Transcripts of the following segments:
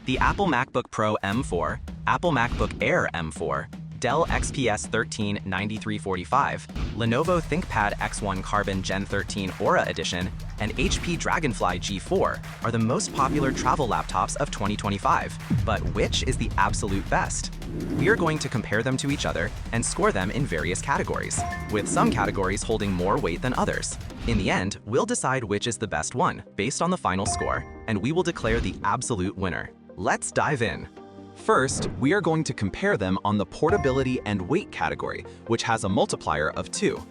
The Apple MacBook Pro M4, Apple MacBook Air M4, Dell XPS 13 9345, Lenovo ThinkPad X1 Carbon Gen 13 Aura Edition, and HP Dragonfly G4 are the most popular travel laptops of 2025. But which is the absolute best? We are going to compare them to each other and score them in various categories, with some categories holding more weight than others. In the end, we'll decide which is the best one based on the final score, and we will declare the absolute winner. Let's dive in. First, we are going to compare them on the portability and weight category, which has a multiplier of 2.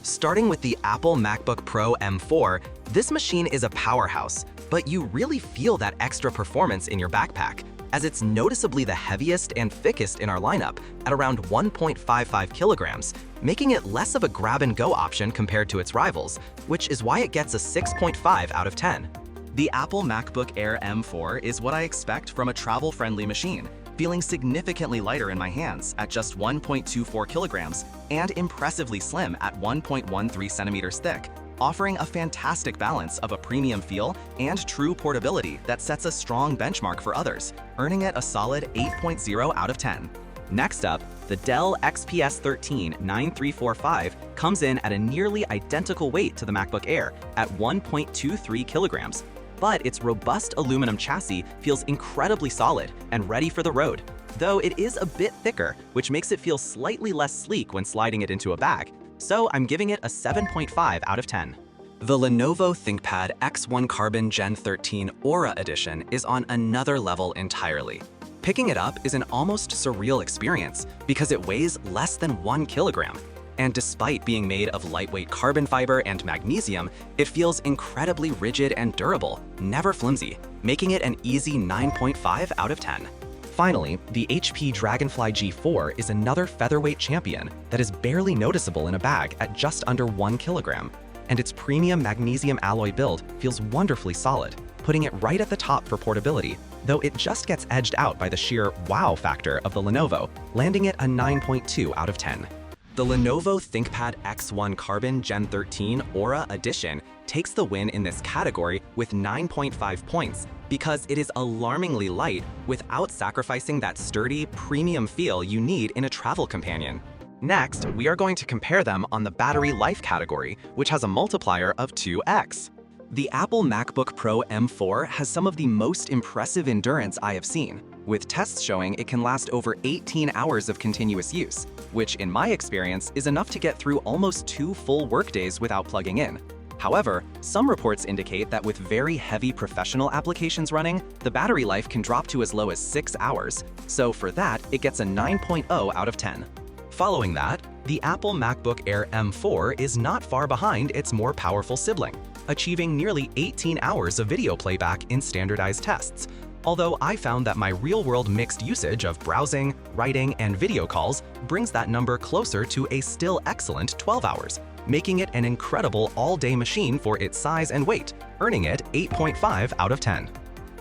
Starting with the Apple MacBook Pro M4, this machine is a powerhouse, but you really feel that extra performance in your backpack, as it's noticeably the heaviest and thickest in our lineup at around 1.55 kilograms, making it less of a grab-and-go option compared to its rivals, which is why it gets a 6.5 out of 10. The Apple MacBook Air M4 is what I expect from a travel-friendly machine, feeling significantly lighter in my hands at just 1.24 kilograms and impressively slim at 1.13 centimeters thick, offering a fantastic balance of a premium feel and true portability that sets a strong benchmark for others, earning it a solid 8.0 out of 10. Next up, the Dell XPS 13 9345 comes in at a nearly identical weight to the MacBook Air at 1.23 kilograms, but its robust aluminum chassis feels incredibly solid and ready for the road, though it is a bit thicker, which makes it feel slightly less sleek when sliding it into a bag, so I'm giving it a 7.5 out of 10. The Lenovo ThinkPad X1 Carbon Gen 13 Aura Edition is on another level entirely. Picking it up is an almost surreal experience because it weighs less than 1 kilogram. And despite being made of lightweight carbon fiber and magnesium, it feels incredibly rigid and durable, never flimsy, making it an easy 9.5 out of 10. Finally, the HP Dragonfly G4 is another featherweight champion that is barely noticeable in a bag at just under 1 kilogram, and its premium magnesium alloy build feels wonderfully solid, putting it right at the top for portability, though it just gets edged out by the sheer wow factor of the Lenovo, landing it a 9.2 out of 10. The Lenovo ThinkPad X1 Carbon Gen 13 Aura Edition takes the win in this category with 9.5 points because it is alarmingly light without sacrificing that sturdy, premium feel you need in a travel companion. Next, we are going to compare them on the battery life category, which has a multiplier of 2x. The Apple MacBook Pro M4 has some of the most impressive endurance I have seen, with tests showing it can last over 18 hours of continuous use, which in my experience is enough to get through almost 2 full workdays without plugging in. However, some reports indicate that with very heavy professional applications running, the battery life can drop to as low as 6 hours, so for that, it gets a 9.0 out of 10. Following that, the Apple MacBook Air M4 is not far behind its more powerful sibling, achieving nearly 18 hours of video playback in standardized tests, although I found that my real-world mixed usage of browsing, writing, and video calls brings that number closer to a still excellent 12 hours, making it an incredible all-day machine for its size and weight, earning it 8.5 out of 10.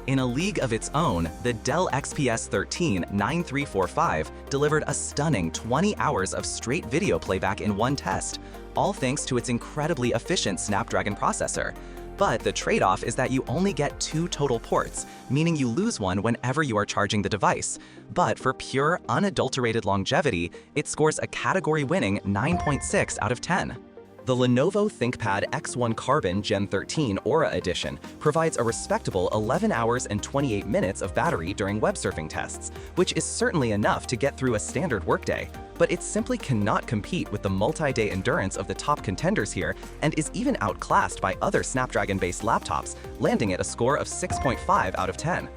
In a league of its own, the Dell XPS 13 9345 delivered a stunning 20 hours of straight video playback in one test, all thanks to its incredibly efficient Snapdragon processor. But the trade-off is that you only get 2 total ports, meaning you lose one whenever you are charging the device. But for pure, unadulterated longevity, it scores a category-winning 9.6 out of 10. The Lenovo ThinkPad X1 Carbon Gen 13 Aura Edition provides a respectable 11 hours and 28 minutes of battery during web surfing tests, which is certainly enough to get through a standard workday, but it simply cannot compete with the multi-day endurance of the top contenders here and is even outclassed by other Snapdragon-based laptops, landing at a score of 6.5 out of 10.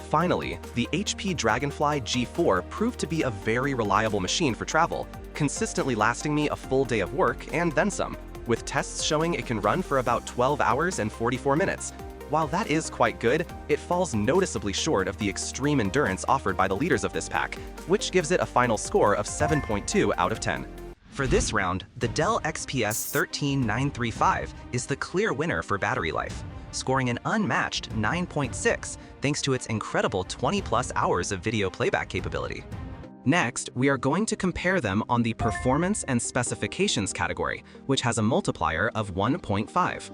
Finally, the HP Dragonfly G4 proved to be a very reliable machine for travel, consistently lasting me a full day of work and then some, with tests showing it can run for about 12 hours and 44 minutes. While that is quite good, it falls noticeably short of the extreme endurance offered by the leaders of this pack, which gives it a final score of 7.2 out of 10. For this round, the Dell XPS 13 935 is the clear winner for battery life, scoring an unmatched 9.6 thanks to its incredible 20-plus hours of video playback capability. Next, we are going to compare them on the Performance and Specifications category, which has a multiplier of 1.5.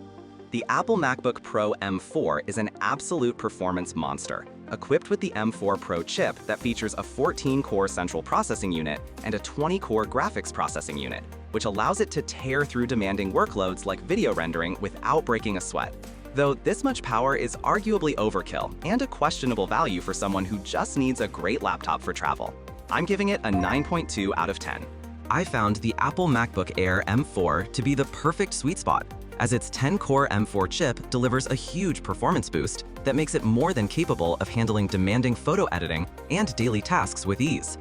The Apple MacBook Pro M4 is an absolute performance monster, equipped with the M4 Pro chip that features a 14-core central processing unit and a 20-core graphics processing unit, which allows it to tear through demanding workloads like video rendering without breaking a sweat. Though this much power is arguably overkill and a questionable value for someone who just needs a great laptop for travel. I'm giving it a 9.2 out of 10. I found the Apple MacBook Air M4 to be the perfect sweet spot, as its 10-core M4 chip delivers a huge performance boost that makes it more than capable of handling demanding photo editing and daily tasks with ease.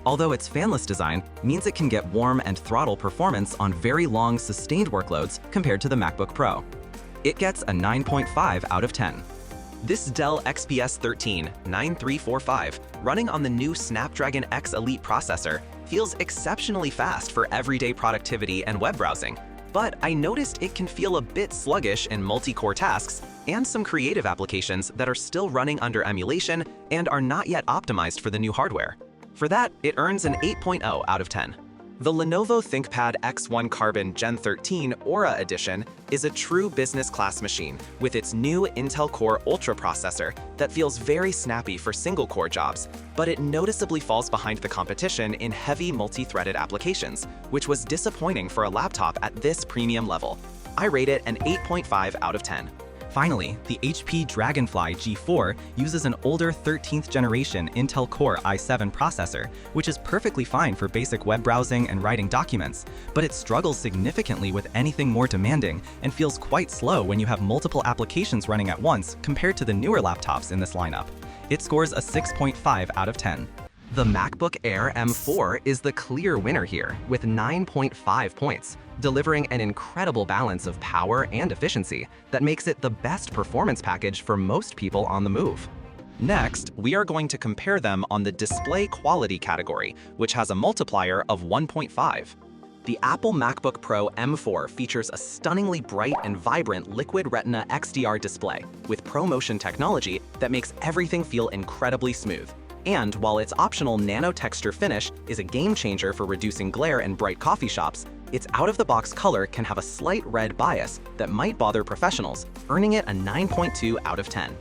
Although its fanless design means it can get warm and throttle performance on very long, sustained workloads compared to the MacBook Pro. It gets a 9.5 out of 10. This Dell XPS 13-9345, running on the new Snapdragon X Elite processor, feels exceptionally fast for everyday productivity and web browsing. But I noticed it can feel a bit sluggish in multi-core tasks and some creative applications that are still running under emulation and are not yet optimized for the new hardware. For that, it earns an 8.0 out of 10. The Lenovo ThinkPad X1 Carbon Gen 13 Aura Edition is a true business-class machine with its new Intel Core Ultra processor that feels very snappy for single-core jobs, but it noticeably falls behind the competition in heavy multi-threaded applications, which was disappointing for a laptop at this premium level. I rate it an 8.5 out of 10. Finally, the HP Dragonfly G4 uses an older 13th generation Intel Core i7 processor, which is perfectly fine for basic web browsing and writing documents, but it struggles significantly with anything more demanding and feels quite slow when you have multiple applications running at once compared to the newer laptops in this lineup. It scores a 6.5 out of 10. The MacBook Air M4 is the clear winner here, with 9.5 points, delivering an incredible balance of power and efficiency that makes it the best performance package for most people on the move. Next, we are going to compare them on the display quality category, which has a multiplier of 1.5. The Apple MacBook Pro M4 features a stunningly bright and vibrant Liquid Retina XDR display with ProMotion technology that makes everything feel incredibly smooth. And while its optional nano texture finish is a game changer for reducing glare in bright coffee shops, its out-of-the-box color can have a slight red bias that might bother professionals, earning it a 9.2 out of 10.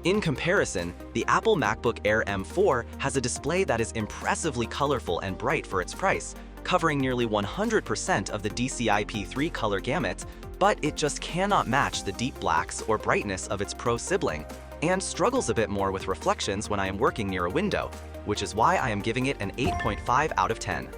In comparison, the Apple MacBook Air M4 has a display that is impressively colorful and bright for its price, covering nearly 100% of the DCI-P3 color gamut, but it just cannot match the deep blacks or brightness of its Pro sibling, and struggles a bit more with reflections when I am working near a window, which is why I am giving it an 8.5 out of 10.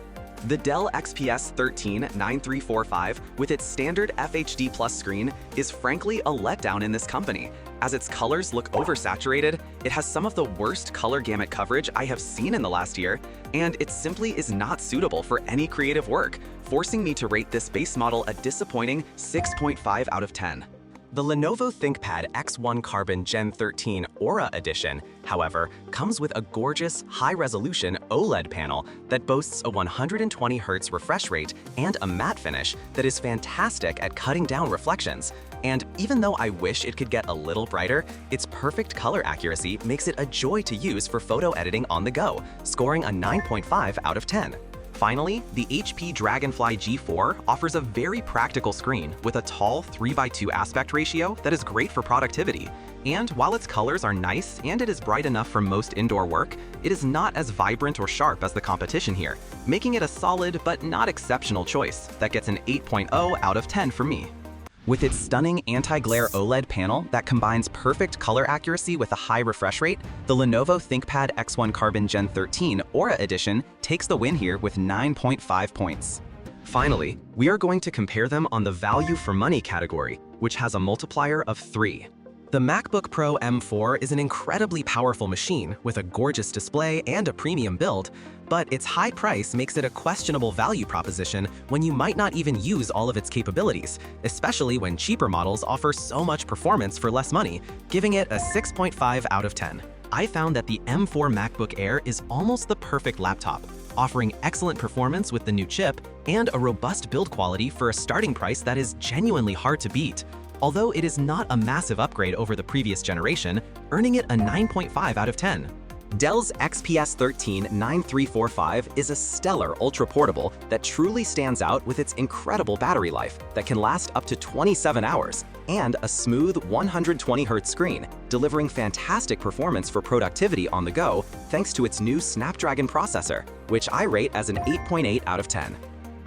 The Dell XPS 13-9345 with its standard FHD Plus screen is frankly a letdown in this company, as its colors look oversaturated, it has some of the worst color gamut coverage I have seen in the last year, and it simply is not suitable for any creative work, forcing me to rate this base model a disappointing 6.5 out of 10. The Lenovo ThinkPad X1 Carbon Gen 13 Aura Edition, however, comes with a gorgeous, high-resolution OLED panel that boasts a 120Hz refresh rate and a matte finish that is fantastic at cutting down reflections. And even though I wish it could get a little brighter, its perfect color accuracy makes it a joy to use for photo editing on the go, scoring a 9.5 out of 10. Finally, the HP Dragonfly G4 offers a very practical screen with a tall 3:2 aspect ratio that is great for productivity. And while its colors are nice and it is bright enough for most indoor work, it is not as vibrant or sharp as the competition here, making it a solid but not exceptional choice that gets an 8.0 out of 10 for me. With its stunning anti-glare OLED panel that combines perfect color accuracy with a high refresh rate, the Lenovo ThinkPad X1 Carbon Gen 13 Aura Edition takes the win here with 9.5 points. Finally, we are going to compare them on the value for money category, which has a multiplier of 3. The MacBook Pro M4 is an incredibly powerful machine with a gorgeous display and a premium build, but its high price makes it a questionable value proposition when you might not even use all of its capabilities, especially when cheaper models offer so much performance for less money, giving it a 6.5 out of 10. I found that the M4 MacBook Air is almost the perfect laptop, offering excellent performance with the new chip and a robust build quality for a starting price that is genuinely hard to beat. Although it is not a massive upgrade over the previous generation, earning it a 9.5 out of 10. Dell's XPS 13-9345 is a stellar ultra-portable that truly stands out with its incredible battery life that can last up to 27 hours and a smooth 120Hz screen, delivering fantastic performance for productivity on the go thanks to its new Snapdragon processor, which I rate as an 8.8 out of 10.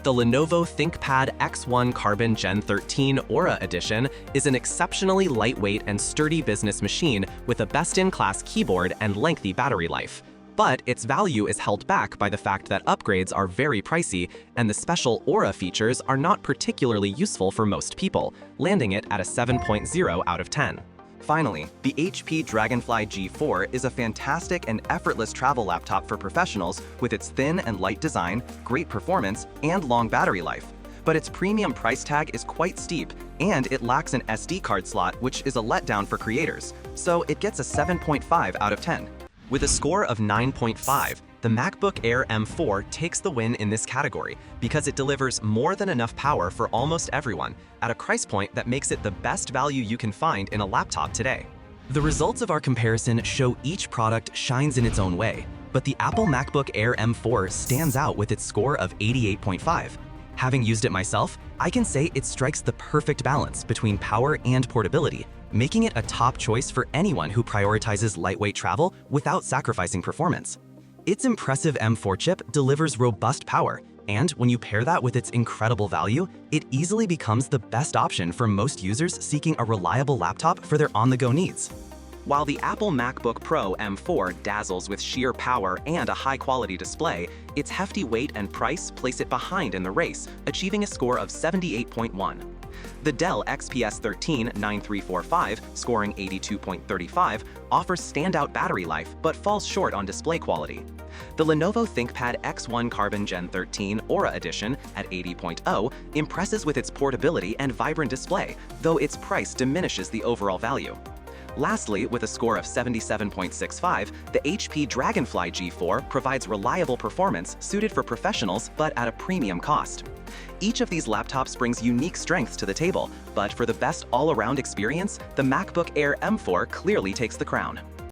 The Lenovo ThinkPad X1 Carbon Gen 13 Aura Edition is an exceptionally lightweight and sturdy business machine with a best-in-class keyboard and lengthy battery life. But its value is held back by the fact that upgrades are very pricey and the special Aura features are not particularly useful for most people, landing it at a 7.0 out of 10. Finally, the HP Dragonfly G4 is a fantastic and effortless travel laptop for professionals with its thin and light design, great performance, and long battery life. But its premium price tag is quite steep, and it lacks an SD card slot, which is a letdown for creators, so it gets a 7.5 out of 10. With a score of 9.5, the MacBook Air M4 takes the win in this category because it delivers more than enough power for almost everyone at a price point that makes it the best value you can find in a laptop today. The results of our comparison show each product shines in its own way, but the Apple MacBook Air M4 stands out with its score of 88.5. Having used it myself, I can say it strikes the perfect balance between power and portability, making it a top choice for anyone who prioritizes lightweight travel without sacrificing performance. Its impressive M4 chip delivers robust power, and when you pair that with its incredible value, it easily becomes the best option for most users seeking a reliable laptop for their on-the-go needs. While the Apple MacBook Pro M4 dazzles with sheer power and a high-quality display, its hefty weight and price place it behind in the race, achieving a score of 78.1. The Dell XPS 13-9345, scoring 82.35, offers standout battery life but falls short on display quality. The Lenovo ThinkPad X1 Carbon Gen 13 Aura Edition at 80.0 impresses with its portability and vibrant display, though its price diminishes the overall value. Lastly, with a score of 77.65, the HP Dragonfly G4 provides reliable performance suited for professionals but at a premium cost. Each of these laptops brings unique strengths to the table, but for the best all-around experience, the MacBook Air M4 clearly takes the crown.